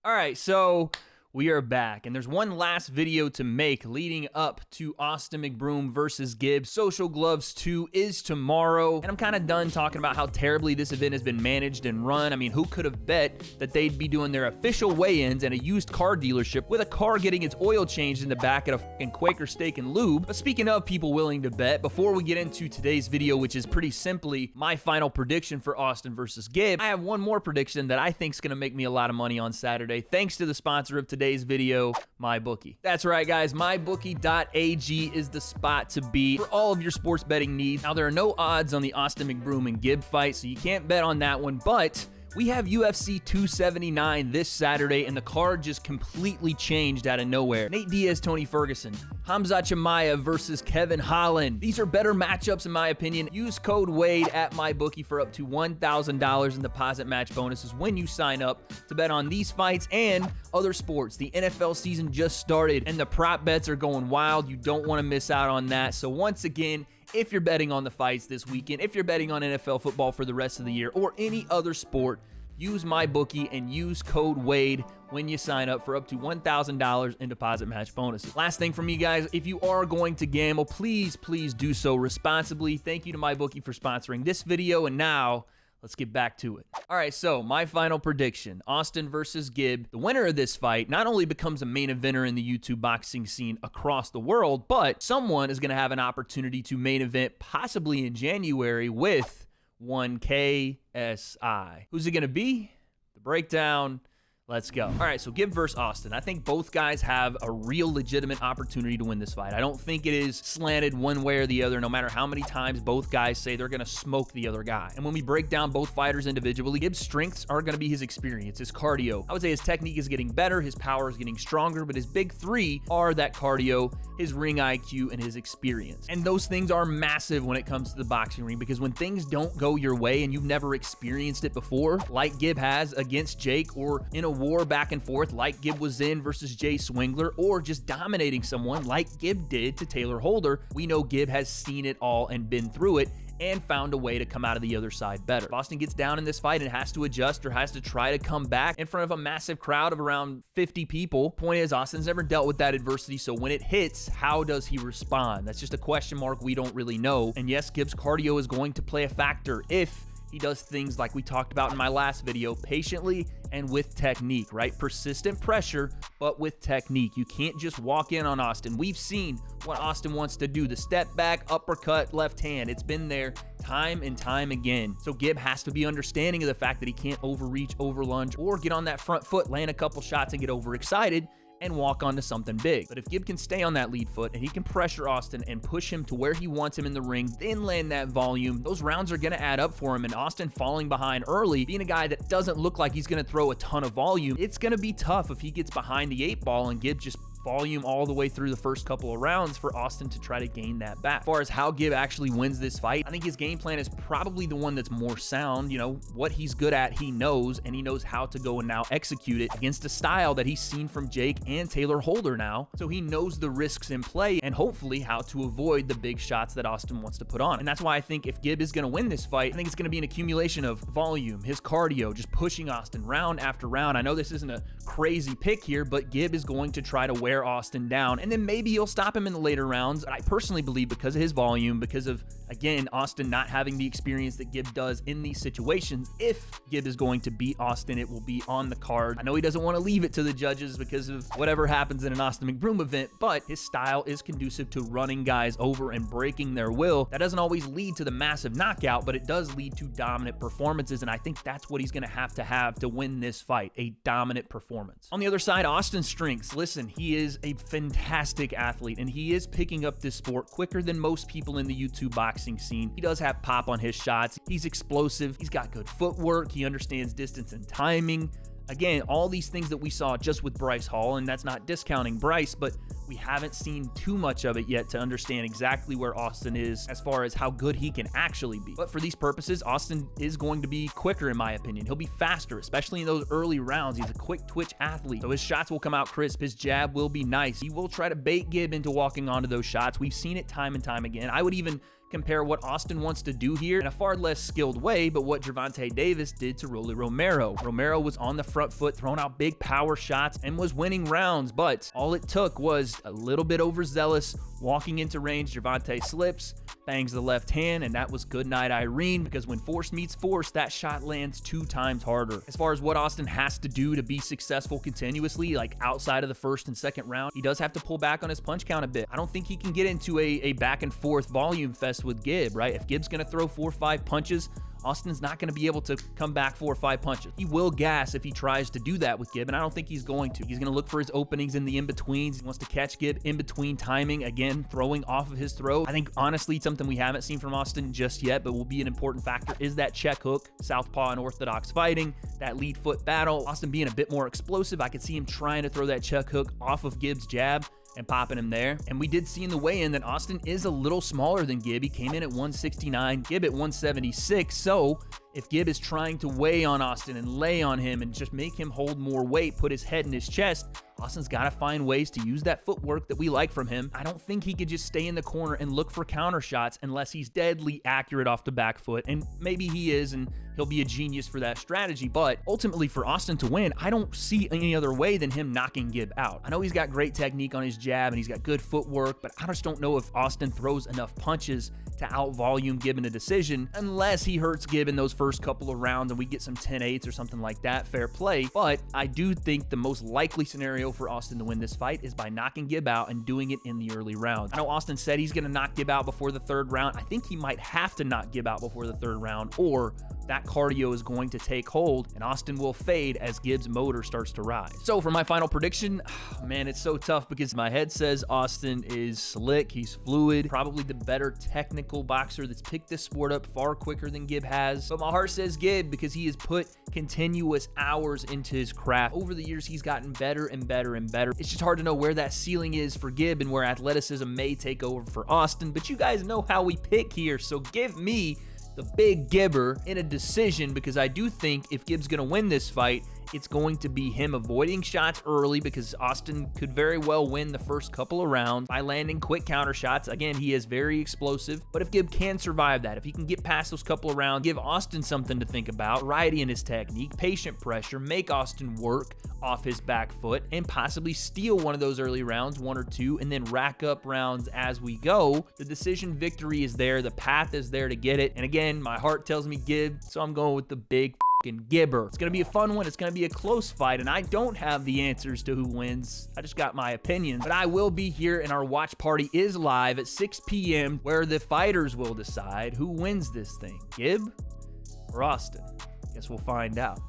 All right, so we are back, and there's one last video to make leading up to Austin McBroom versus Gibbs. Social Gloves 2 is tomorrow, and I'm kind of done talking about how terribly this event has been managed and run. I mean, who could have bet that they'd be doing their official weigh-ins at a used car dealership with a car getting its oil changed in the back at a fucking Quaker Steak and Lube? But speaking of people willing to bet, before we get into today's video, which is pretty simply my final prediction for Austin versus Gibbs, I have one more prediction that I think is going to make me a lot of money on Saturday, thanks to the sponsor of today's video, MyBookie. That's right, guys. MyBookie.ag is the spot to be for all of your sports betting needs. Now, there are no odds on the Austin McBroom and Gibbs fight, so you can't bet on that one, but we have UFC 279 this Saturday, and the card just completely changed out of nowhere. Nate Diaz, Tony Ferguson, Hamza Chimaev versus Kevin Holland. These are better matchups in my opinion. Use code WADE at MyBookie for up to $1,000 in deposit match bonuses when you sign up to bet on these fights and other sports. The NFL season just started, and the prop bets are going wild. You don't want to miss out on that. So once again, if you're betting on the fights this weekend, if you're betting on NFL football for the rest of the year or any other sport, use MyBookie and use code WADE when you sign up for up to $1,000 in deposit match bonuses. Last thing from me, guys, if you are going to gamble, please do so responsibly. Thank you to MyBookie for sponsoring this video, and now let's get back to it. All right, so my final prediction, Austin versus Gibbs. The winner of this fight not only becomes a main eventer in the YouTube boxing scene across the world, but someone is going to have an opportunity to main event possibly in January with one KSI. Who's it going to be? The breakdown. Let's go. All right, so Gibbs versus Austin. I think both guys have a real legitimate opportunity to win this fight. I don't think it is slanted one way or the other, no matter how many times both guys say they're going to smoke the other guy. And when we break down both fighters individually, Gibbs' strengths are going to be his experience, his cardio. I would say his technique is getting better, his power is getting stronger, but his big three are that cardio, his ring IQ, and his experience. And those things are massive when it comes to the boxing ring, because when things don't go your way and you've never experienced it before, like Gibbs has against Jake, or in a war back and forth like Gibbs was in versus Jay Swingler, or just dominating someone like Gibbs did to Taylor Holder, we know Gibbs has seen it all and been through it and found a way to come out of the other side better. If Austin gets down in this fight and has to adjust or has to try to come back in front of a massive crowd of around 50 people, point is Austin's never dealt with that adversity, so when it hits, how does he respond? That's just a question mark we don't really know. And yes, Gibbs' cardio is going to play a factor if he does things like we talked about in my last video, patiently and with technique, right? Persistent pressure, but with technique. You can't just walk in on Austin. We've seen what Austin wants to do. The step back, uppercut, left hand. It's been there time and time again. So Gibbs has to be understanding of the fact that he can't overreach, overlunge, or get on that front foot, land a couple shots and get overexcited and walk onto something big. But if Gibbs can stay on that lead foot and he can pressure Austin and push him to where he wants him in the ring, then land that volume, those rounds are gonna add up for him. And Austin falling behind early, being a guy that doesn't look like he's gonna throw a ton of volume, it's gonna be tough if he gets behind the 8-ball and Gibbs just volume all the way through the first couple of rounds for Austin to try to gain that back. As far as how Gibbs actually wins this fight, I think his game plan is probably the one that's more sound. You know, what he's good at, he knows, and he knows how to go and now execute it against a style that he's seen from Jake and Taylor Holder now. So he knows the risks in play and hopefully how to avoid the big shots that Austin wants to put on. And that's why I think if Gibbs is going to win this fight, I think it's going to be an accumulation of volume, his cardio, just pushing Austin round after round. I know this isn't a crazy pick here, but Gibbs is going to try to wear Austin down, and then maybe he'll stop him in the later rounds. I personally believe because of his volume, because of, again, Austin not having the experience that Gibbs does in these situations, if Gibbs is going to beat Austin, it will be on the card. I know he doesn't want to leave it to the judges because of whatever happens in an Austin McBroom event, but his style is conducive to running guys over and breaking their will. That doesn't always lead to the massive knockout, but it does lead to dominant performances, and I think that's what he's going to have to win this fight, a dominant performance. On the other side, Austin's strengths. Listen, he is a fantastic athlete, and he is picking up this sport quicker than most people in the YouTube boxing scene. He does have pop on his shots. He's explosive. He's got good footwork. He understands distance and timing. Again, all these things that we saw just with Bryce Hall, and that's not discounting Bryce, but we haven't seen too much of it yet to understand exactly where Austin is as far as how good he can actually be. But for these purposes, Austin is going to be quicker, in my opinion. He'll be faster, especially in those early rounds. He's a quick twitch athlete, so his shots will come out crisp. His jab will be nice. He will try to bait Gibbs into walking onto those shots. We've seen it time and time again. I would even compare what Austin wants to do here in a far less skilled way, but what Gervonta Davis did to Rolly Romero. Romero was on the front foot, throwing out big power shots, and was winning rounds, but all it took was a little bit overzealous walking into range. Gervonta slips, bangs the left hand, and that was good night Irene, because when force meets force, that shot lands 2 times harder. As far as what Austin has to do to be successful continuously, like outside of the first and second round, he does have to pull back on his punch count a bit. I don't think he can get into a back and forth volume fest with Gib, right? If Gib's gonna throw 4 or 5 punches, Austin's not going to be able to come back 4 or 5 punches. He will gas if he tries to do that with Gib, and I don't think he's going to. He's going to look for his openings in the in-betweens. He wants to catch Gib in between timing, again, throwing off of his throw. I think, honestly, something we haven't seen from Austin just yet, but will be an important factor, is that check hook, southpaw and orthodox fighting, that lead foot battle. Austin being a bit more explosive. I could see him trying to throw that check hook off of Gib's jab and popping him there. And we did see in the weigh-in that Austin is a little smaller than Gib. He came in at 169, Gib at 176. So if Gib is trying to weigh on Austin and lay on him and just make him hold more weight, put his head in his chest, Austin's got to find ways to use that footwork that we like from him. I don't think he could just stay in the corner and look for counter shots unless he's deadly accurate off the back foot. And maybe he is, and he'll be a genius for that strategy. But ultimately, for Austin to win, I don't see any other way than him knocking Gib out. I know he's got great technique on his jab and he's got good footwork, but I just don't know if Austin throws enough punches to out-volume Gib in a decision, unless he hurts Gib in those first couple of rounds and we get some 10-8s or something like that. Fair play. But I do think the most likely scenario for Austin to win this fight is by knocking Gib out and doing it in the early rounds. I know Austin said he's going to knock Gib out before the 3rd round. I think he might have to knock Gib out before the 3rd round, or that cardio is going to take hold and Austin will fade as Gib's motor starts to rise. So for my final prediction, man, it's so tough because my head says Austin is slick, he's fluid, probably the better technical boxer that's picked this sport up far quicker than Gib has. But my heart says Gib because he has put continuous hours into his craft. Over the years, he's gotten better and better and better. It's just hard to know where that ceiling is for Gib and where athleticism may take over for Austin, but you guys know how we pick here, so give me the big Gibber in a decision, because I do think if Gib's going to win this fight, it's going to be him avoiding shots early, because Austin could very well win the first couple of rounds by landing quick counter shots. Again, he is very explosive, but if Gib can survive that, if he can get past those couple of rounds, give Austin something to think about, variety in his technique, patient pressure, make Austin work off his back foot, and possibly steal one of those early rounds, 1 or 2, and then rack up rounds as we go, the decision victory is there, the path is there to get it. And again, my heart tells me Gib, so I'm going with the big Gibber. It's going to be a fun one. It's going to be a close fight, and I don't have the answers to who wins. I just got my opinion, but I will be here, and our watch party is live at 6 p.m. where the fighters will decide who wins this thing, Gib or Austin. Guess we'll find out.